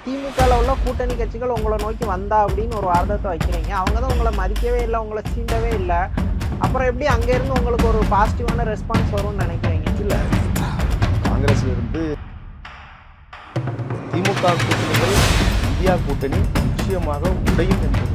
திமுகவில் உள்ள கூட்டணி கட்சிகள் உங்களை நோக்கி வந்தா அப்படின்னு ஒரு வார்த்தத்தை வைக்கிறீங்க. அவங்க தான் உங்களை மதிக்கவே இல்லை, உங்களை சீண்டவே இல்லை. அப்புறம் எப்படி அங்கேருந்து உங்களுக்கு ஒரு பாசிட்டிவான ரெஸ்பான்ஸ் வரும்னு நினைக்கிறீங்க? இல்லை, காங்கிரஸ்ல இருந்து திமுக கூட்டணிகள் இந்தியா கூட்டணி நிச்சயமாக உடையும் என்பது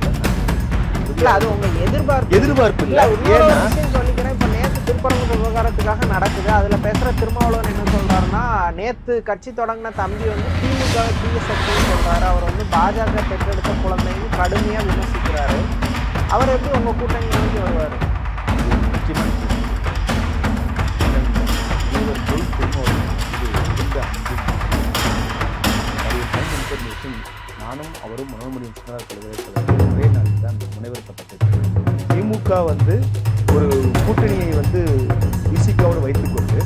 இல்லை, அது உங்க எதிர்பார்ப்பு இல்லை. விஷயம் சொல்லிக்கிறேன். இப்போ நேற்று திருப்பரங்குன்ற விவகாரத்துக்காக நடக்குது. அதில் பேசுகிற திருமாவளவன் என்ன சொல்றாருன்னா, நேற்று கட்சி தொடங்கின தம்பி வந்து திமுக தீய சக்தின்னு சொல்றாரு. அவர் வந்து பாஜக பெற்றெடுத்த குழந்தைன்னு கடுமையாக விமர்சிக்கிறாரு. அவர் எப்படி உங்க கூட்டணி நோக்கி வருவார்? முக்கியமான நானும் அவரும் மனோன்மணியம் சுந்தரா பல்கலைக்கழகத்தில் ஒரே நாளில் தான் முனைவர்த்தப்பட்டிருக்கிறது. திமுக வந்து ஒரு கூட்டணியை வந்து விசிகாவோடு வைத்துக்கொண்டு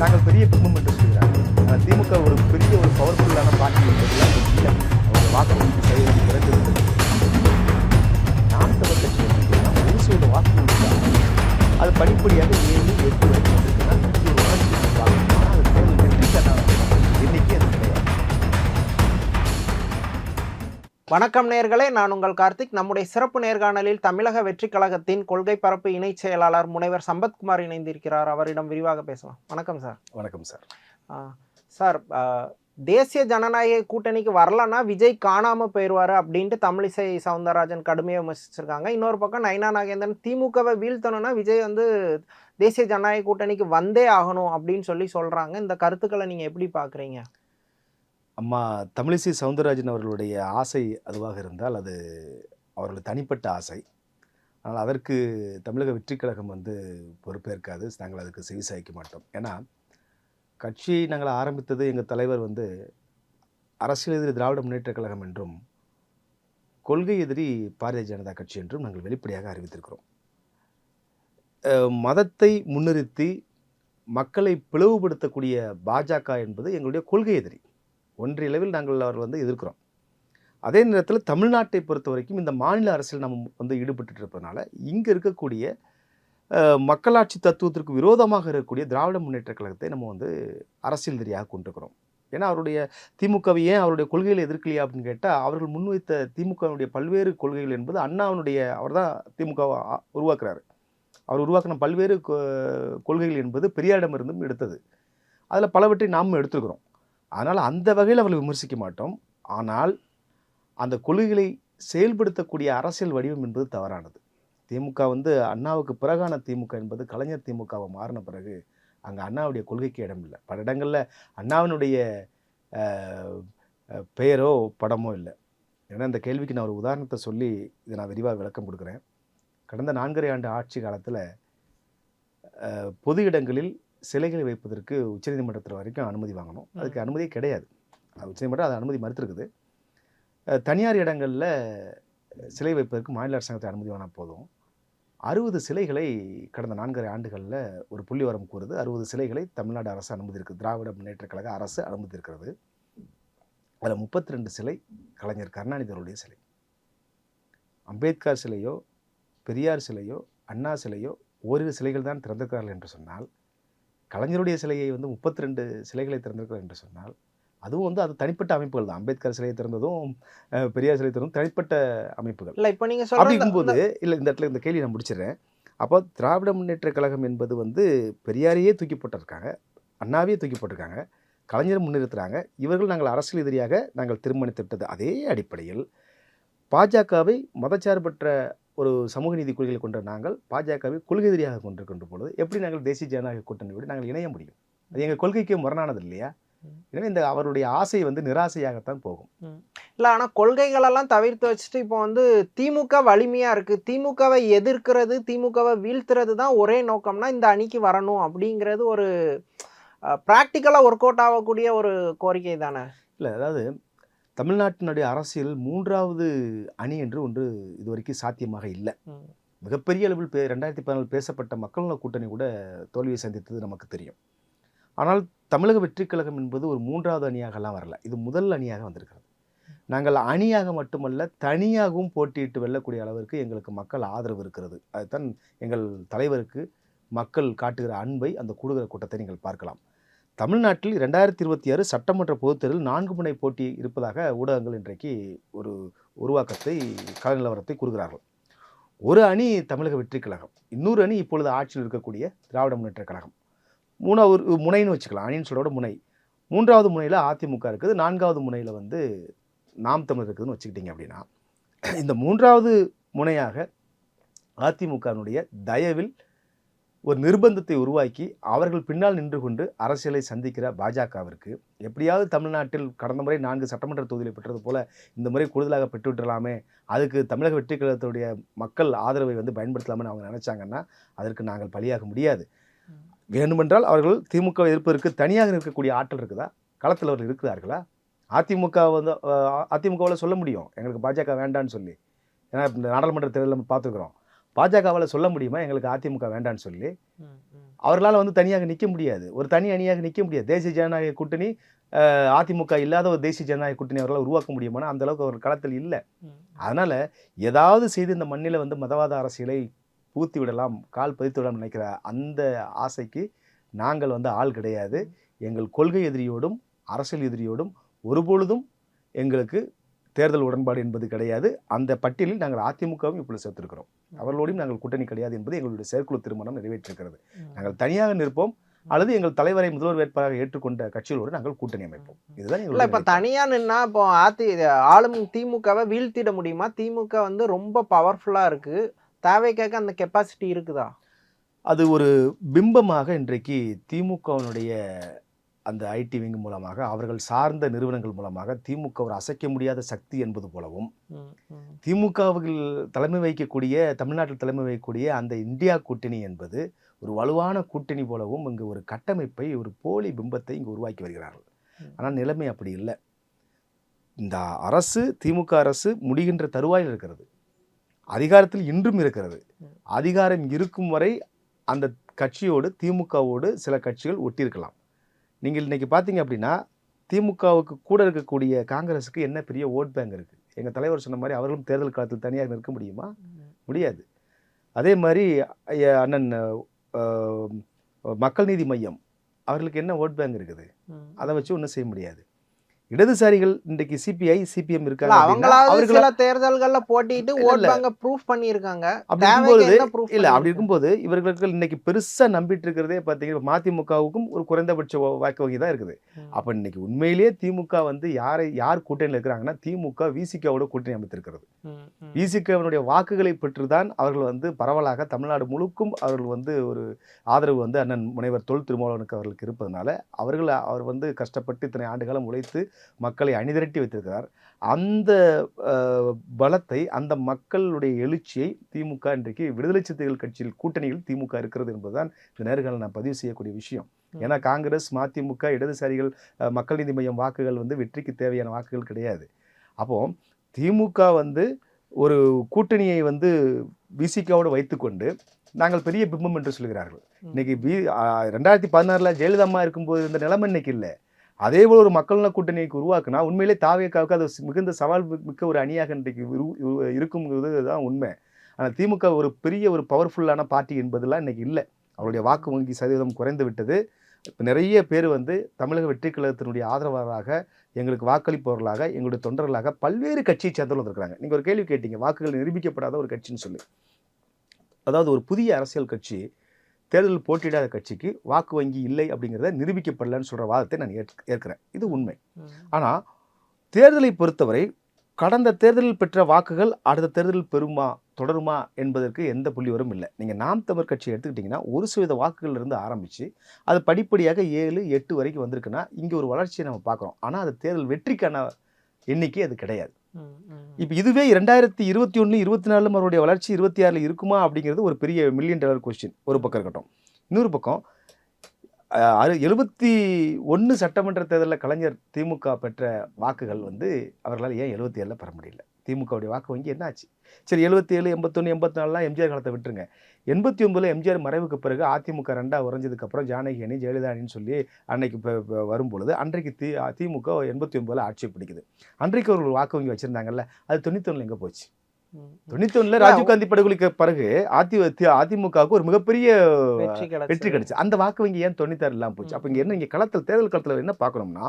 நாங்கள் பெரிய குடும்பம் என்று சொல்கிறார்கள். ஆனால் திமுக ஒரு பெரிய ஒரு பவர்ஃபுல்லான பார்ட்டி என்பதெல்லாம் இல்லை. அவங்க வாக்கு சதவீதம் குறைந்திருக்கிறது. நாம் தமிழ் கட்சி ஒரு சில வாக்கு அது படிப்படியாக 7, 8 வரைக்கும் வந்திருக்குன்னா கட்சி ஒரு வளர்ச்சி பார்க்கணும். ஆனால் அது தேர்தல் வெற்றிக்கான எண்ணிக்கை அது கிடையாது. வணக்கம் நேயர்களே, நான் உங்கள் கார்த்திக். நம்முடைய சிறப்பு நேர்காணலில் தமிழக வெற்றி கழகத்தின் கொள்கை பரப்பு இணை செயலாளர் முனைவர் சம்பத்குமார் இணைந்திருக்கிறார். அவரிடம் விரிவாக பேசலாம். வணக்கம் சார். வணக்கம் சார். சார், தேசிய ஜனநாயக கூட்டணிக்கு வரலன்னா விஜய் காணாமல் போயிடுவார் அப்படின்ட்டு தமிழிசை சவுந்தரராஜன் கடுமையாக விமர்சிச்சிருக்காங்க. இன்னொரு பக்கம் நயினா நாகேந்திரன் திமுகவை வீழ்த்தணும்னா விஜய் வந்து தேசிய ஜனநாயக கூட்டணிக்கு வந்தே ஆகணும் அப்படின்னு சொல்கிறாங்க. இந்த கருத்துக்களை நீங்கள் எப்படி பார்க்குறீங்க? அம்மா தமிழிசை சவுந்தரராஜன் அவர்களுடைய ஆசை அதுவாக இருந்தால் அது அவர்கள் தனிப்பட்ட ஆசை. ஆனால் அதற்கு தமிழக வெற்றி கழகம் வந்து பொறுப்பேற்காது. நாங்கள் அதுக்கு செவிசாய்க்க மாட்டோம். ஏன்னா கட்சியை நாங்கள் ஆரம்பித்தது எங்கள் தலைவர் வந்து அரசியல் எதிரி திராவிட முன்னேற்ற கழகம் என்றும் கொள்கை எதிரி பாரதிய ஜனதா கட்சி என்றும் நாங்கள் வெளிப்படையாக அறிவித்திருக்கிறோம். மதத்தை முன்னிறுத்தி மக்களை பிளவுபடுத்தக்கூடிய பாஜக என்பது எங்களுடைய கொள்கை எதிரி. ஒன்றியளவில் நாங்கள் அவர்கள் வந்து எதிர்க்கிறோம். அதே நேரத்தில் தமிழ்நாட்டை பொறுத்த வரைக்கும் இந்த மாநில அரசியல் நம்ம வந்து ஈடுபட்டு இருப்பதனால இங்கே இருக்கக்கூடிய மக்களாட்சி தத்துவத்திற்கு விரோதமாக இருக்கக்கூடிய திராவிட முன்னேற்ற கழகத்தை நம்ம வந்து அரசியல் எதிரியாக கொண்டிருக்கிறோம். ஏன்னா அவருடைய திமுகவை ஏன் அவருடைய கொள்கைகளை எதிர்க்கலையா அப்படின்னு கேட்டால், அவர்கள் முன்வைத்த திமுகவுடைய பல்வேறு கொள்கைகள் என்பது அண்ணாவினுடைய அவர் தான் திமுகவை உருவாக்குறாரு. அவர் உருவாக்கின பல்வேறு கொள்கைகள் என்பது பெரியாரிடமிருந்தும் எடுத்தது. அதில் பலவற்றை நாம் எடுத்துக்கிறோம். அதனால் அந்த வகையில் அவர்களை விமர்சிக்க மாட்டோம். ஆனால் அந்த கொள்கைகளை செயல்படுத்தக்கூடிய அரசியல் வடிவம் என்பது தவறானது. திமுக வந்து அண்ணாவுக்கு பிறகான திமுக என்பது கலைஞர் திமுகவை மாறின பிறகு அங்கே அண்ணாவுடைய கொள்கைக்கு இடம் இல்லை. பல இடங்களில் அண்ணாவினுடைய பெயரோ படமோ இல்லை. ஏன்னா இந்த கேள்விக்கு நான் ஒரு உதாரணத்தை சொல்லி இதை நான் விரிவாக விளக்கம் கொடுக்குறேன். கடந்த 4.5 ஆண்டு ஆட்சி காலத்தில் பொது இடங்களில் சிலைகளை வைப்பதற்கு உச்சநீதிமன்றத்தில் வரைக்கும் அனுமதி வாங்கணும். அதுக்கு அனுமதியே கிடையாது. உச்சநீதிமன்றம் அது அனுமதி மறுத்திருக்குது. தனியார் இடங்களில் சிலை வைப்பதற்கு மாநில அரசாங்கத்தை அனுமதி வாங்கினா போதும். 60 சிலைகளை கடந்த 4.5 ஆண்டுகளில் ஒரு புள்ளிவரம் கூறுது. 60 சிலைகளை தமிழ்நாடு அரசு அனுமதி இருக்குது. திராவிட முன்னேற்ற கழக அரசு அனுமதி இருக்கிறது. அதில் 32 சிலை கலைஞர் கருணாநிதியுடைய சிலை. அம்பேத்கர் சிலையோ பெரியார் சிலையோ அண்ணா சிலையோ ஓரிரு சிலைகள் தான் திறந்திருக்கிறார்கள் என்று சொன்னால், கலைஞருடைய சிலையை வந்து 32 சிலைகளை திறந்திருக்கிறார் என்று சொன்னால், அதுவும் வந்து அது தனிப்பட்ட அமைப்புகள் தான். அம்பேத்கர் சிலையை திறந்ததும் பெரியார் சிலை திறந்ததும் தனிப்பட்ட அமைப்புகள். இல்லை, இப்போ நீங்கள் அப்படிங்கும்போது இல்லை, இந்த இடத்துல இந்த கேள்வி நான் முடிச்சிடறேன். அப்போ திராவிட முன்னேற்ற கழகம் என்பது வந்து பெரியாரையே தூக்கி போட்டிருக்காங்க, அண்ணாவையே தூக்கி போட்டிருக்காங்க, கலைஞர் முன்னிறுத்துறாங்க. இவர்கள் நாங்கள் அரசியல் எதிரியாக நாங்கள் தீர்மானித்துவிட்டது. அதே அடிப்படையில் பாஜகவை மதச்சார்பற்ற ஒரு சமூக நீதி கொள்கைகளை கொண்ட நாங்கள் பாஜகவை கொள்கை எதிரியாக கொண்டிருக்கின்ற பொழுது எப்படி நாங்கள் தேசிய ஜனநாயக கூட்டணியோடு நாங்கள் இணைய முடியும்? அது எங்கள் கொள்கைக்கு முரணானது இல்லையா? எனவே இந்த அவருடைய ஆசை வந்து நிராசையாகத்தான் போகும். இல்லை, ஆனால் கொள்கைகளெல்லாம் தவிர்த்து வச்சுட்டு இப்போ வந்து திமுக வலிமையாக இருக்குது, திமுகவை எதிர்க்கிறது, திமுகவை வீழ்த்துறது தான் ஒரே நோக்கம்னா இந்த அணிக்கு வரணும் அப்படிங்கிறது ஒரு ப்ராக்டிக்கலாக ஒர்க் அவுட் ஆகக்கூடிய ஒரு கோரிக்கை தானே? இல்லை, அதாவது தமிழ்நாட்டினுடைய அரசியல் 3வது அணி என்று ஒன்று இதுவரைக்கும் சாத்தியமாக இல்லை. மிகப்பெரிய அளவில் 2014 பேசப்பட்ட மக்கள் நல கூட்டணி கூட தோல்வியை சந்தித்தது நமக்கு தெரியும். ஆனால் தமிழக வெற்றி கழகம் என்பது ஒரு 3வது அணியாகலாம் வரல. இது முதல் அணியாக வந்திருக்கிறது. நாங்கள் அணியாக மட்டுமல்ல தனியாகவும் போட்டியிட்டு வெல்லக்கூடிய அளவிற்கு எங்களுக்கு மக்கள் ஆதரவு இருக்கிறது. அதுதான் எங்கள் தலைவருக்கு மக்கள் காட்டுகிற அன்பை, அந்த கூடுகிற கூட்டத்தை நீங்கள் பார்க்கலாம். தமிழ்நாட்டில் 2026 சட்டமன்ற பொதுத் தேர்தலில் 4 முனை போட்டி இருப்பதாக ஊடகங்கள் இன்றைக்கு ஒரு உருவாக்கத்தை கள நிலவரத்தை கூறுகிறார்கள். ஒரு அணி தமிழக வெற்றி கழகம், இன்னொரு அணி இப்பொழுது ஆட்சியில் இருக்கக்கூடிய திராவிட முன்னேற்ற கழகம். மூணாவது முனைன்னு வச்சுக்கலாம், அணின்னு சொல்றத முனை. 3வது முனையில் அதிமுக இருக்குது, 4வது முனையில் வந்து நாம் தமிழர் இருக்குதுன்னு வச்சுக்கிட்டீங்க அப்படின்னா, இந்த 3வது முனையாக அதிமுகவினுடைய தயவில் ஒரு நிர்பந்தத்தை உருவாக்கி அவர்கள் பின்னால் நின்று கொண்டு அரசியலை சந்திக்கிற பாஜகவிற்கு எப்படியாவது தமிழ்நாட்டில் கடந்த முறை 4 சட்டமன்ற தொகுதிகளை பெற்றது போல இந்த முறை கூடுதலாக பெற்றுவிடலாமே, அதுக்கு தமிழக வெற்றி கழகத்துடைய மக்கள் ஆதரவை வந்து பயன்படுத்தலாம்னு அவங்க நினைச்சாங்கன்னா அதற்கு நாங்கள் பலியாக முடியாது. வேண்டுமென்றால் அவர்கள் திமுக எதிர்ப்பதற்கு தனியாக இருக்கக்கூடிய ஆற்றல் இருக்குதா, களத்தில் அவர்கள் இருக்கிறார்களா? அதிமுக வந்து அதிமுகவில் சொல்ல முடியும் எங்களுக்கு பாஜக வேண்டான்னு சொல்லி, ஏன்னா இந்த நாடாளுமன்ற தேர்தலில் நம்ம பார்த்துக்கிறோம். பாஜகவால் சொல்ல முடியுமா எங்களுக்கு அதிமுக வேண்டான்னு சொல்லி? அவர்களால் வந்து தனியாக நிற்க முடியாது, ஒரு தனி அணியாக நிற்க முடியாது. தேசிய ஜனநாயக கூட்டணி அதிமுக இல்லாத ஒரு தேசிய ஜனநாயக கூட்டணி அவர்களால் உருவாக்க முடியுமானா அந்த அளவுக்கு அவர் களத்தில் இல்லை. அதனால ஏதாவது செய்து இந்த மண்ணில் வந்து மதவாத அரசியலை பூத்தி விடலாம், கால் பதித்து விடலாம் நினைக்கிற அந்த ஆசைக்கு நாங்கள் வந்து ஆள் கிடையாது. எங்கள் கொள்கை எதிரியோடும் அரசியல் எதிரியோடும் ஒருபொழுதும் எங்களுக்கு தேர்தல் உடன்பாடு என்பது கிடையாது. அந்த பட்டியலில் நாங்கள் அதிமுகவும் இப்பொழுது சேர்த்திருக்கிறோம். அவர்களோடையும் நாங்கள் கூட்டணி கிடையாது என்பது எங்களுடைய செயற்குழு தீர்மானம் நிறைவேற்றிருக்கிறது. நாங்கள் தனியாக நிற்போம் அல்லது எங்கள் தலைவரை முதல்வர் வேட்பாளராக ஏற்றுக்கொண்ட கட்சிகளோடு நாங்கள் கூட்டணி அமைப்போம். இதுதான் இல்ல இப்ப தனியா நின்னா இப்போ ஆளும் திமுகவை வீழ்த்திட முடியுமா? திமுக வந்து ரொம்ப பவர்ஃபுல்லா இருக்கு, தேவைக்காக அந்த கெப்பாசிட்டி இருக்குதா? அது ஒரு பிம்பமாக இன்றைக்கு திமுகவினுடைய அந்த ஐடி விங் மூலமாக அவர்கள் சார்ந்த நிறுவனங்கள் மூலமாக திமுக ஒரு அசைக்க முடியாத சக்தி என்பது போலவும், திமுகவில் தலைமை வைக்கக்கூடிய தமிழ்நாட்டில் தலைமை வைக்கக்கூடிய அந்த இந்தியா கூட்டணி என்பது ஒரு வலுவான கூட்டணி போலவும் இங்கு ஒரு கட்டமைப்பை, ஒரு போலி பிம்பத்தை இங்கு உருவாக்கி வருகிறார்கள். ஆனால் நிலைமை அப்படி இல்லை. இந்த அரசு, திமுக அரசு முடிகின்ற தருவாயில் இருக்கிறது, அதிகாரத்தில் இன்றும் இருக்கிறது. அதிகாரம் இருக்கும் வரை அந்த கட்சியோடு திமுகவோடு சில கட்சிகள் ஒட்டியிருக்கலாம். நீங்கள் இன்றைக்கி பார்த்தீங்க அப்படின்னா திமுகவுக்கு கூட இருக்கக்கூடிய காங்கிரஸுக்கு என்ன பெரிய ஓட் பேங்க் இருக்குது. எங்கள் தலைவர் சொன்ன மாதிரி அவர்களும் தேர்தல் காலத்தில் தனியாக நிற்க முடியுமா? முடியாது. அதே மாதிரி அண்ணன் மக்கள் நீதி மையம் அவர்களுக்கு என்ன ஓட் பேங்க் இருக்குது? அதை வச்சு ஒன்றும் செய்ய முடியாது. இடதுசாரிகள் இன்றைக்கு சிபிஐ சிபிஎம் இருக்காங்க, சில தேர்தல்கள்ல போட்டிட்டு ஓட் பேங்க ப்ரூஃப் பண்ணியிருக்காங்க. அப்படி இருக்கும்போது இவர்களுக்கு இன்னைக்கு பெருசா நம்பிட்டு இருக்கிறதே பார்த்தீங்கன்னா மதிமுகவுக்கும் ஒரு குறைந்தபட்ச வாக்கு வங்கி தான் இருக்குது. அப்ப இன்னைக்கு உண்மையிலேயே திமுக வந்து யார் கூட்டணியில் இருக்கிறாங்கன்னா திமுக விசிகாவோட கூட்டணி அமைத்திருக்கிறது. விசிகாவினுடைய வாக்குகளை பெற்றுதான் அவர்கள் வந்து பரவலாக தமிழ்நாடு முழுக்கும் அவர்கள் வந்து ஒரு ஆதரவு வந்து அண்ணன் முனைவர் தொல் திருமாவளவனுக்கு அவர்களுக்கு இருப்பதனால அவர் வந்து கஷ்டப்பட்டு இத்தனை ஆண்டுகாலம் உழைத்து மக்களை அணிதிரட்டி வைத்திருக்கிறார். அந்த பலத்தை, அந்த மக்களுடைய எழுச்சியை திமுக இன்றைக்கு விடுதலை சிறுத்தைகள் கட்சியில் கூட்டணியில் திமுக இருக்கிறது என்பதுதான் இந்த நேர்காணல் நான் பதிவு செய்யக்கூடிய விஷயம். ஏன்னா காங்கிரஸ், மதிமுக, இடதுசாரிகள், மக்கள் நீதி மையம் வாக்குகள் வந்து வெற்றிக்கு தேவையான வாக்குகள் கிடையாது. அப்போ திமுக வந்து ஒரு கூட்டணியை வந்து விசிகாவோடு வைத்துக்கொண்டு நாங்கள் பெரிய பிம்பம் என்று சொல்கிறார்கள். இன்னைக்கு 2016 ஜெயலலிதா இருக்கும்போது இந்த நிலைமை இன்னைக்கு இல்லை. அதே போல் ஒரு மக்கள் நல கூட்டணிக்கு உருவாக்குனா உண்மையிலே தாவேக்காவுக்கு அது மிகுந்த சவால் மிக்க ஒரு அணியாக இன்றைக்கு இருக்குங்கிறது தான் உண்மை. ஆனால் திமுக ஒரு பெரிய ஒரு பவர்ஃபுல்லான பார்ட்டி என்பதெல்லாம் இன்னைக்கு இல்லை. அவருடைய வாக்கு வங்கி சதவீதம் குறைந்து விட்டது. இப்போ நிறைய பேர் வந்து தமிழக வெற்றி கழகத்தினுடைய ஆதரவாளராக, எங்களுக்கு வாக்களிப்பவர்களாக, எங்களுடைய தொண்டர்களாக பல்வேறு கட்சியை சேர்ந்தவர்கள் இருக்கிறாங்க. நீங்கள் ஒரு கேள்வி கேட்டீங்க, வாக்குகள் நிரூபிக்கப்படாத ஒரு கட்சின்னு சொல்லி. அதாவது ஒரு புதிய அரசியல் கட்சி தேர்தலில் போட்டியிடாத கட்சிக்கு வாக்கு வங்கி இல்லை அப்படிங்கிறத நிரூபிக்கப்படலன்னு சொல்கிற வாதத்தை நான் ஏற்கிறேன். இது உண்மை. ஆனால் தேர்தலை பொறுத்தவரை கடந்த தேர்தலில் பெற்ற வாக்குகள் அடுத்த தேர்தலில் தொடருமா என்பதற்கு எந்த புள்ளிவரும் இல்லை. நீங்கள் நாம் தமிழர் கட்சி எடுத்துக்கிட்டிங்கன்னா 1% வாக்குகள் இருந்து ஆரம்பித்து அது படிப்படியாக 7, 8 வரைக்கும் வந்திருக்குன்னா இங்கே ஒரு வளர்ச்சியை நம்ம பார்க்குறோம். ஆனால் அது தேர்தல் வெற்றிக்கான எண்ணிக்கை அது கிடையாது. இப்போ இதுவே 2021, 24 அவருடைய வளர்ச்சி 26 இருக்குமா அப்படிங்கிறது ஒரு பெரிய $1 மில்லியன் கொஸ்டின் ஒரு பக்கம் இருக்கட்டும். இன்னொரு பக்கம் 71 சட்டமன்ற தேர்தலில் கலைஞர் திமுக பெற்ற வாக்குகள் வந்து அவர்களால் ஏன் 77 பெற முடியல? திமுகவுடைய வாக்கு வங்கி என்ன ஆச்சு? சரி 77, 81, 84 எம்ஜிஆர் காலத்தை விட்டுருங்க. 89 எம்ஜிஆர் மறைவுக்கு பிறகு அதிமுக 2 உறைஞ்சதுக்கப்புறம் ஜானகி அணி, ஜெயலலிதா அணின்னு சொல்லி அன்னைக்கு வரும்பொழுது அன்றைக்கு திமுக 89 ஆட்சி பிடிக்குது. அன்றைக்கு ஒரு வாக்கு வங்கி வச்சுருந்தாங்கல்ல, அது 91 எங்கே போச்சு? 91ல ராஜீவ்காந்தி படுகொலைக்கு பிறகு அதிமுகவுக்கு ஒரு மிகப்பெரிய வெற்றி வெற்றி கிடைச்சு. அந்த வாக்கு வங்கி ஏன் 96 இல்லாம போச்சு? அப்ப இங்க என்ன, இங்க தேர்தல் களத்துல என்ன பார்க்கணும்னா,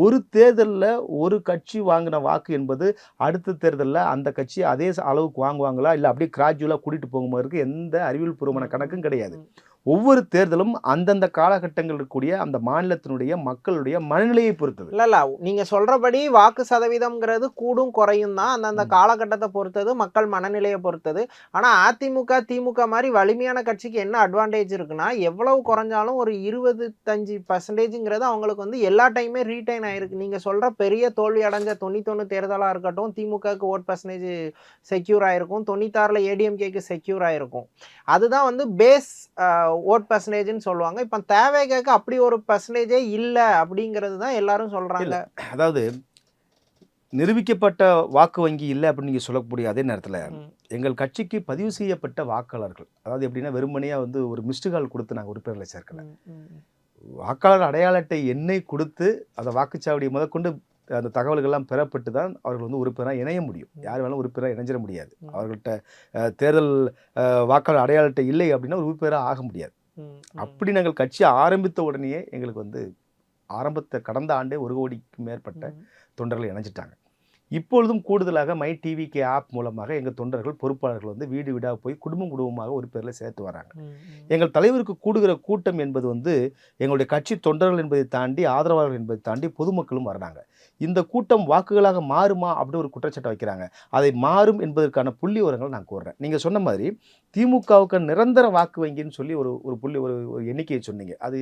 ஒரு தேர்தல்ல ஒரு கட்சி வாங்கின வாக்கு என்பது அடுத்த தேர்தல்ல அந்த கட்சி அதே அளவுக்கு வாங்குவாங்களா, இல்ல அப்படியே கிராஜுவலா கூட்டிட்டு போகும்போது எந்த அறிவியல் பூர்வமான கணக்கும் கிடையாது. ஒவ்வொரு தேர்தலும் அந்தந்த காலகட்டங்கள் இருக்கக்கூடிய அந்த மாநிலத்தினுடைய மக்களுடைய மனநிலையை பொறுத்தது. இல்ல நீங்க சொல்றபடி வாக்கு சதவீதம்ங்கிறது கூடும் குறையும் தான், அந்தந்த காலகட்டத்தை பொறுத்தது, மக்கள் மனநிலையை பொறுத்தது. ஆனா அதிமுக திமுக மாதிரி வலிமையான கட்சிக்கு என்ன அட்வான்டேஜ் இருக்குன்னா, எவ்வளவு குறைஞ்சாலும் ஒரு 25% அவங்களுக்கு வந்து எல்லா டைமே ரீடைன் ஆயிருக்கு. நீங்க சொல்ற பெரிய தோல்வி அடைஞ்ச 91 தேர்தலா இருக்கட்டும், திமுகவுக்கு ஓட் பர்சன்டேஜ் செக்யூர் ஆயிருக்கும், 96ல ஏடிஎம்கேக்கு செக்யூர் ஆயிருக்கும். அதுதான் வந்து பேஸ் ஓட் பர்சன்டேஜ்னு சொல்லுவாங்க. இப்போ தேவைக்கு அப்படி ஒரு பர்சன்டேஜே இல்லை அப்படிங்கிறது தான் எல்லாரும் சொல்றாங்க. அதாவது நிரூபிக்கப்பட்ட வாக்கு வங்கி இல்லை அப்படின்னு நீங்கள் சொல்லக்கூடிய அதே நேரத்தில் எங்கள் கட்சிக்கு பதிவு செய்யப்பட்ட வாக்காளர்கள், அதாவது எப்படின்னா வெறுமனையா வந்து ஒரு மிஸ்டு கால் கொடுத்து நாங்கள் உறுப்பினர்களை சேர்க்கல. வாக்காளர் அடையாள அட்டை எண்ணை கொடுத்து அந்த வாக்குச்சாவடியை முதற்கொண்டு அந்த தகவல்கள்லாம் பெறப்பட்டு தான் அவர்கள் வந்து உறுப்பினராக இணைய முடியும். யார் வேணாலும் உறுப்பினராக இணைஞ்சிட முடியாது. அவர்கள்ட்ட தேர்தல் வாக்காளர் அடையாள அட்டை இல்லை அப்படின்னா ஒரு உறுப்பினராக ஆக முடியாது. அப்படி நாங்கள் கட்சி ஆரம்பித்த உடனேயே எங்களுக்கு வந்து கடந்த ஆண்டே 1 கோடிக்கு மேற்பட்ட தொண்டர்கள் இணைஞ்சிட்டாங்க. இப்பொழுதும் கூடுதலாக மை டிவிகே ஆப் மூலமாக எங்கள் தொண்டர்கள் பொறுப்பாளர்கள் வந்து வீடு வீடாக போய் குடும்பமாக உறுப்பினர்களை சேர்த்து வராங்க. எங்கள் தலைவருக்கு கூடுகிற கூட்டம் என்பது வந்து எங்களுடைய கட்சி தொண்டர்கள் என்பதை தாண்டி, ஆதரவாளர்கள் என்பதை தாண்டி பொதுமக்களும் வர்றாங்க. இந்த கூட்டம் வாக்குகளாக மாறுமா அப்படின்னு ஒரு குற்றச்சாட்டை வைக்கிறாங்க. அதை மாறும் என்பதற்கான புள்ளி விவரங்களை நான் கூறுறேன். நீங்கள் சொன்ன மாதிரி திமுகவுக்கு நிரந்தர வாக்கு வங்கின்னு சொல்லி ஒரு புள்ளி ஒரு எண்ணிக்கையை சொன்னீங்க. அது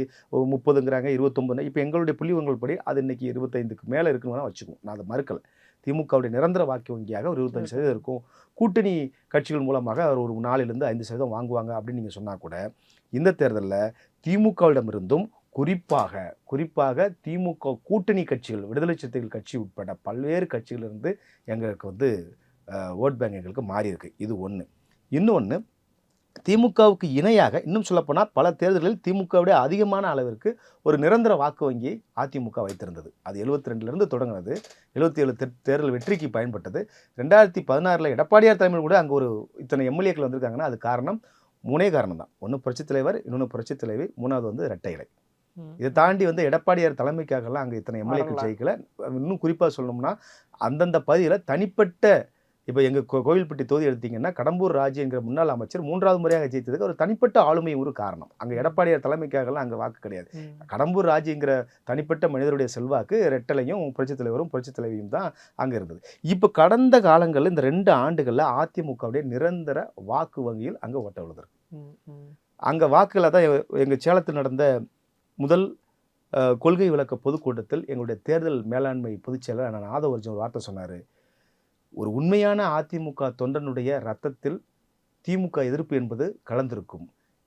30ங்கிறாங்க, 29. இப்போ எங்களுடைய புள்ளி விவரங்கள் படி அது இன்னைக்கு 25க்கு மேலே இருக்குன்னு வச்சுக்குவோம். நான் அதை மறுக்கலை. திமுகவுடைய நிரந்தர வாக்கு வங்கியாக ஒரு 25% இருக்கும். கூட்டணி கட்சிகள் மூலமாக அவர் ஒரு 4லிருந்து 5% வாங்குவாங்க அப்படின்னு நீங்கள் சொன்னால் கூட, இந்த தேர்தலில் திமுகவிடமிருந்தும் குறிப்பாக திமுக கூட்டணி கட்சிகள், விடுதலை சிறுத்தைகள் கட்சி உட்பட பல்வேறு கட்சிகளிலிருந்து எங்களுக்கு வந்து ஓட் பேங்க் எங்களுக்கு மாறி இருக்கு. இது ஒன்று. இன்னொன்று, திமுகவுக்கு இணையாக இன்னும் சொல்லப்போனால் பல தேர்தல்களில் திமுகவுடைய அதிகமான அளவிற்கு ஒரு நிரந்தர வாக்கு வங்கியை அதிமுக வைத்திருந்தது. அது 72லிருந்து தொடங்கினது. 77 தேர்தல் வெற்றிக்கு பயன்பட்டது. 2016ல் எடப்பாடியார் தலைமையில் கூட அங்கே ஒரு இத்தனை எம்எல்ஏக்கள் வந்திருக்காங்கன்னா அது காரணம் 3 காரணம் தான். ஒன்று புரட்சித் தலைவர், இன்னொன்று புரட்சித் தலைவி, 3வது வந்து இரட்டை இலை. இதை தாண்டி வந்து எடப்பாடியார் தலைமைக்காகலாம் அங்கே இத்தனை எம்எல்ஏக்கள் ஜெயிக்கல. இன்னும் குறிப்பாக சொல்லணும்னா அந்தந்த பகுதியில் தனிப்பட்ட, இப்போ எங்கள் கோவில்பட்டி தொகுதி எடுத்தீங்கன்னா கடம்பூர் ராஜு என்கிற முன்னாள் அமைச்சர் 3வது முறையாக ஜெயித்ததுக்கு ஒரு தனிப்பட்ட ஆளுமை ஒரு காரணம். அங்கே எடப்பாடியார் தலைமைக்காகலாம் அங்கே வாக்கு கிடையாது. கடம்பூர் ராஜுங்கிற தனிப்பட்ட மனிதருடைய செல்வாக்கு ரெட்டலையும் புரட்சித் தலைவரும் புரட்சித் தலைவியும் தான் அங்கே இருந்தது. இப்போ கடந்த காலங்களில் இந்த 2 ஆண்டுகளில் அதிமுகவுடைய நிரந்தர வாக்கு வங்கியில் அங்கே ஓட்ட விழுதுருக்கு. அங்கே வாக்குகளை தான் எங்கள் சேலத்தில் நடந்த முதல் கொள்கை விளக்க பொதுக்கூட்டத்தில் எங்களுடைய தேர்தல் மேலாண்மை பொதுச்செயலர் ஆதவர்ஜன் ஒரு வார்த்தை சொன்னார். ஒரு உண்மையான அதிமுக தொண்டனுடைய இரத்தத்தில் திமுக எதிர்ப்பு என்பது கலந்திருக்கும்.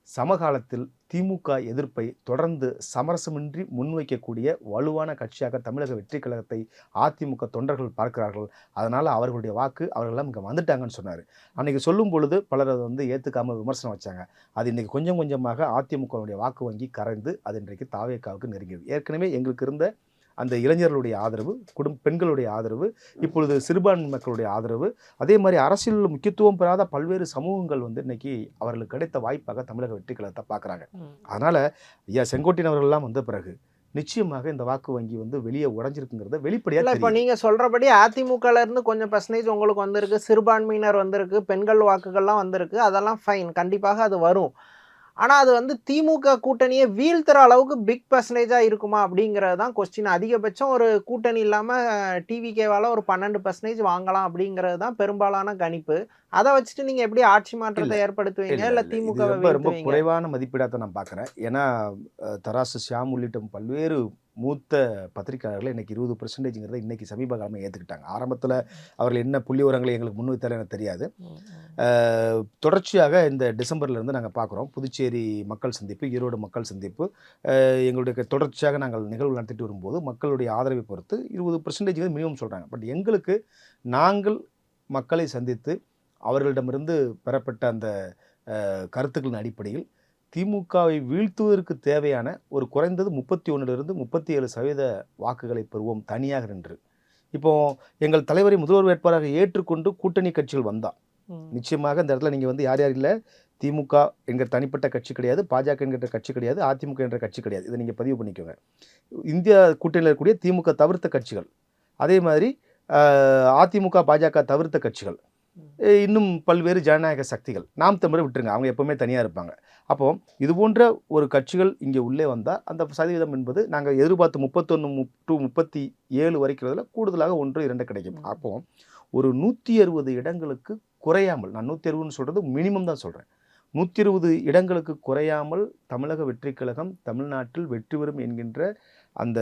சமகாலத்தில் திமுக எதிர்ப்பை தொடர்ந்து சமரசமின்றி முன்வைக்கக்கூடிய வலுவான கட்சியாக தமிழக வெற்றி கழகத்தை அதிமுக தொண்டர்கள் பார்க்கிறார்கள். அதனால் அவர்களுடைய வாக்கு அவர்களெல்லாம் இங்கே வந்துட்டாங்கன்னு சொன்னார். அன்றைக்கி சொல்லும் பொழுது பலர் அதை வந்து ஏற்றுக்காமல் விமர்சனம் வச்சாங்க. அது இன்றைக்கி கொஞ்சம் கொஞ்சமாக அதிமுகவுடைய வாக்கு வங்கி கரைந்து அது இன்றைக்கு தாவேக்காவுக்கு நெருங்கியது. ஏற்கனவே எங்களுக்கு இருந்த அந்த இளைஞர்களுடைய ஆதரவு, பெண்களுடைய ஆதரவு, இப்பொழுது சிறுபான்மை மக்களுடைய ஆதரவு, அதே மாதிரி அரசியல் முக்கியத்துவம் பெறாத பல்வேறு சமூகங்கள் வந்து இன்னைக்கு அவர்களுக்கு கிடைத்த வாய்ப்பாக தமிழக வெற்றி கழகத்தை பார்க்குறாங்க. அதனால் ஐயா செங்கோட்டையன் அவர்கள்லாம் வந்த பிறகு நிச்சயமாக இந்த வாக்கு வங்கி வந்து வெளியே உடைஞ்சிருக்குங்கிறத வெளிப்படையாக. இப்போ நீங்கள் சொல்கிறபடி அதிமுகல இருந்து கொஞ்சம் பர்சன்டேஜ் உங்களுக்கு வந்திருக்கு, சிறுபான்மையினர் வந்திருக்கு, பெண்கள் வாக்குகள்லாம் வந்திருக்கு, அதெல்லாம் ஃபைன், கண்டிப்பாக அது வரும். ஆனால் அது வந்து திமுக கூட்டணியை வீழ்த்துற அளவுக்கு பிக் பர்சன்டேஜாக இருக்குமா அப்படிங்கிறது தான் கொஸ்டின். அதிகபட்சம் ஒரு கூட்டணி இல்லாமல் டிவிகேவால் ஒரு 12% வாங்கலாம் அப்படிங்கிறது தான் பெரும்பாலான கணிப்பு. அதை வச்சுட்டு நீங்கள் எப்படி ஆட்சி மாற்றத்தை ஏற்படுத்துவீங்க, இல்லை திமுக ரொம்ப குறைவான மதிப்பீடாக நான் பார்க்குறேன். ஏன்னா தராசு ஷியாம் உள்ளிட்ட பல்வேறு மூத்த பத்திரிகையாளர்கள் இன்னைக்கு 20%ங்கிறத இன்னைக்கு சமீப காலமாக ஏற்றுக்கிட்டாங்க. ஆரம்பத்தில் அவர்கள் என்ன புள்ளி விவரங்களை எங்களுக்கு முன்வைத்தாலும் எனக்கு தெரியாது. தொடர்ச்சியாக இந்த டிசம்பர்லேருந்து நாங்கள் பார்க்குறோம். புதுச்சேரி மக்கள் சந்திப்பு, ஈரோடு மக்கள் சந்திப்பு, எங்களுடைய தொடர்ச்சியாக நாங்கள் நிகழ்வு நடத்திட்டு வரும்போது மக்களுடைய ஆதரவை பொறுத்து 20% மினிமம் சொல்கிறாங்க. பட் எங்களுக்கு நாங்கள் மக்களை சந்தித்து அவர்களிடமிருந்து பெறப்பட்ட அந்த கருத்துக்களின் அடிப்படையில் திமுகவை வீழ்த்துவதற்கு தேவையான ஒரு குறைந்தது 31லிருந்து 37% வாக்குகளை பெறுவோம் தனியாக நின்று. இப்போ எங்கள் தலைவரை முதல்வர் வேட்பாளராக ஏற்றுக்கொண்டு கூட்டணி கட்சிகள் வந்தால் நிச்சயமாக இந்த இடத்துல நீங்கள் வந்து யார் யார் இல்லை, திமுக என்கிற தனிப்பட்ட கட்சி கிடையாது, பாஜக என்கிற கட்சி கிடையாது, அதிமுக என்ற கட்சி கிடையாது. இதை நீங்கள் பதிவு பண்ணிக்கோங்க. இந்தியா கூட்டணியில் இருக்கக்கூடிய திமுக தவிர்த்த கட்சிகள், அதே மாதிரி அதிமுக பாஜக தவிர்த்த கட்சிகள், இன்னும் பல்வேறு ஜனநாயக சக்திகள், நாம் தமிழரை விட்டுருங்க, அவங்க எப்போவுமே தனியாக இருப்பாங்க. அப்போ இது போன்ற ஒரு கட்சிகள் இங்கே உள்ளே வந்தால் அந்த சதவீதம் என்பது நாங்கள் எதிர்பார்த்து 31 to 37 வரைக்கிறதுல கூடுதலாக 1, 2 கிடைக்கும். அப்போ ஒரு 160 இடங்களுக்கு குறையாமல், நான் 160ன்னு சொல்கிறது மினிமம் தான் சொல்கிறேன், 120 இடங்களுக்கு குறையாமல் தமிழக வெற்றிக் கழகம் தமிழ்நாட்டில் வெற்றி பெறும் என்கின்ற அந்த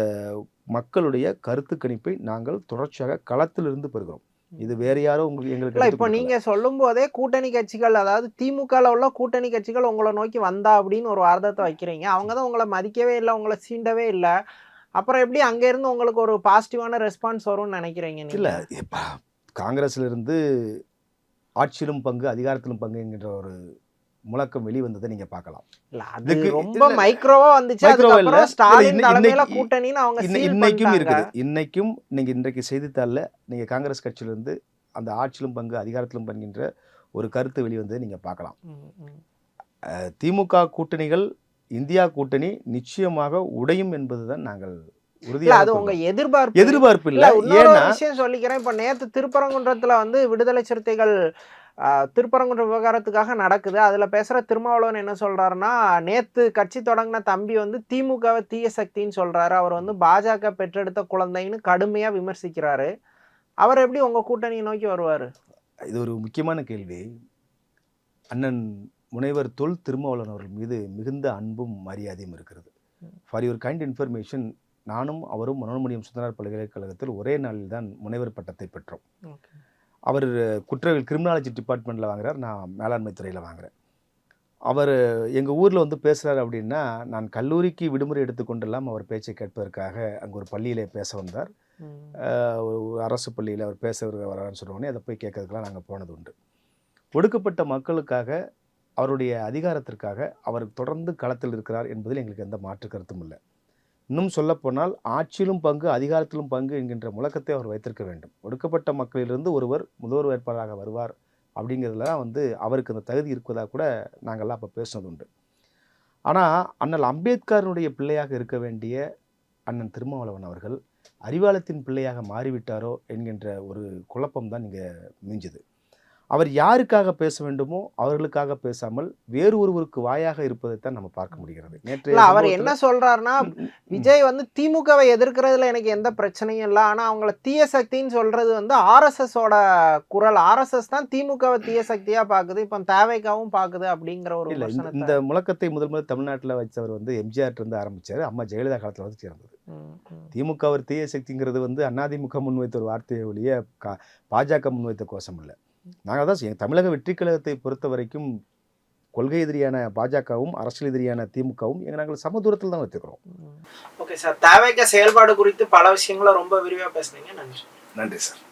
மக்களுடைய கருத்து கணிப்பை நாங்கள் தொடர்ச்சியாக களத்திலிருந்து பெறுகிறோம். இது வேற யாரோ உங்களுக்கு எங்களுக்கு இப்போ நீங்க சொல்லும் போதே கூட்டணி கட்சிகள், அதாவது திமுகல உள்ள கூட்டணி கட்சிகள் உங்களை நோக்கி வந்தா அப்படின்னு ஒரு வார்த்தை வைக்கிறீங்க. அவங்க தான் உங்களை மதிக்கவே இல்லை, உங்களை சீண்டவே இல்லை. அப்புறம் எப்படி அங்க இருந்து உங்களுக்கு ஒரு பாசிட்டிவான ரெஸ்பான்ஸ் வரும்னு நினைக்கிறீங்க? இல்லை, காங்கிரஸ்ல இருந்து ஆட்சியிலும் பங்கு அதிகாரத்திலும் பங்கு என்கின்ற ஒரு முழக்கம் வெளிவந்ததை நீங்க பார்க்கலாம். ரொம்ப மைக்ரோவா வந்துச்சு. அதுக்கப்புறம் ஸ்டாலின் தலைமையில கூட்டணின்னு அவங்க இன்னைக்கும் இருக்குது. இன்னைக்கும் நீங்க இன்றைக்கு செய்தித்தாள்ல நீங்க காங்கிரஸ் கட்சியிலிருந்து அந்த ஆட்சியிலும் பங்கு அதிகாரத்திலும் பங்குகின்ற ஒரு கருத்து வெளிவந்ததை நீங்க பார்க்கலாம். திமுக கூட்டணிகள், இந்தியா கூட்டணி நிச்சயமாக உடையும் என்பதுதான் நாங்கள் எதிர்பார்ப்பு இல்ல. இன்னொரு விஷயம் சொல்லிக்கிறேன். இப்ப நேத்து திருப்பரங்குன்றத்துல வந்து விடுதலை சிறுத்தைகள் திருப்பரங்குன்ற விவகாரத்துக்காக நடக்குது. அதுல பேசுற திருமாவளவன் என்ன சொல்றாருன்னா, நேத்து கட்சி தொடங்கின தம்பி வந்து திமுகவை தீய சக்தின்னு சொல்றாரு, அவர் வந்து பாஜக பெற்றெடுத்த குழந்தைன்னு கடுமையா விமர்சிக்கிறாரு. அவர் எப்படி உங்க கூட்டணியை நோக்கி வருவாரு? இது ஒரு முக்கியமான கேள்வி. அண்ணன் முனைவர் தொல் திருமாவளவன் அவர்கள் மீது மிகுந்த அன்பும் மரியாதையும் இருக்கிறது. ஃபார் யுவர் கைண்ட் இன்ஃபர்மேஷன், நானும் அவரும் மனோன்மணியம் சுந்தரனார் பல்கலைக்கழகத்தில் ஒரே நாளில் தான் முனைவர் பட்டத்தை பெற்றோம். அவர் குற்றவியல் கிரிமினாலஜி டிபார்ட்மெண்ட்டில் வாங்குறார், நான் மேலாண்மை துறையில் வாங்குறேன். அவர் எங்கள் ஊரில் வந்து பேசுகிறார் அப்படின்னா, நான் கல்லூரிக்கு விடுமுறை எடுத்துக்கொண்டெல்லாம் அவர் பேச்சை கேட்பதற்காக அங்கே ஒரு பள்ளியில் பேச வந்தார். ஒரு அரசு பள்ளியில் அவர் பேச வரான்னு சொன்னோடனே அதை போய் கேட்கறதுக்கெல்லாம் நாங்கள் போனது உண்டு. ஒடுக்கப்பட்ட மக்களுக்காக, அவருடைய அதிகாரத்திற்காக அவர் தொடர்ந்து களத்தில் இருக்கிறார் என்பதில் எங்களுக்கு எந்த மாற்று கருத்தும் இல்லை. இன்னும் சொல்லப்போனால் ஆட்சியிலும் பங்கு அதிகாரத்திலும் பங்கு என்கின்ற முழக்கத்தை அவர் வைத்திருக்க வேண்டும். ஒடுக்கப்பட்ட மக்களிலிருந்து ஒருவர் முதல்வர் வேட்பாளராக வருவார் அப்படிங்கிறதுல தான் வந்து அவருக்கு அந்த தகுதி இருப்பதாக கூட நாங்கள்லாம் அப்போ பேசினது உண்டு. ஆனால் அண்ணல் அம்பேத்கருடைய பிள்ளையாக இருக்க வேண்டிய அண்ணன் திருமாவளவன் அவர்கள் அறிவாலயத்தின் பிள்ளையாக மாறிவிட்டாரோ என்கின்ற ஒரு குழப்பம் தான் இங்கே மிஞ்சுது. அவர் யாருக்காக பேச வேண்டுமோ அவர்களுக்காக பேசாமல் வேறு ஒருவருக்கு வாயாக இருப்பதைத்தான் நம்ம பார்க்க முடிகிறது. அவர் என்ன சொல்றாருன்னா, விஜய் வந்து திமுகவை எதிர்க்கிறதுல எனக்கு எந்த பிரச்சனையும் இல்லை, ஆனா அவங்கள தீய சக்தின்னு சொல்றது வந்து RSS ஓட குரல். RSS தான் திமுகவை தீய சக்தியா பாக்குது, இப்ப தேவைக்காவும் பாக்குது அப்படிங்கிற ஒரு இந்த முழக்கத்தை முதல் தமிழ்நாட்டில் வச்சவர் வந்து எம்ஜிஆர் இருந்து ஆரம்பிச்சாரு. அம்மா ஜெயலலிதா காலத்தில் வந்து சேர்ந்தது. திமுக ஒரு தீய சக்திங்கிறது வந்து அதிமுக முன்வைத்த ஒரு வார்த்தையை ஒழிய பாஜக முன்வைத்த கோஷம் இல்லை. நாங்கள் தான் தமிழக வெற்றி கழகத்தை பொறுத்த வரைக்கும் கொள்கை எதிரியான பாஜகவும் அரசியல் எதிரியான திமுகவும் நாங்கள் சமதூரத்தில் தான் வச்சுக்கிறோம். ஓகே சார், தேவைக்க செயல்பாடு குறித்து பல விஷயங்களை ரொம்ப விரிவாக பேசுனீங்க. நன்றி. நன்றி சார்.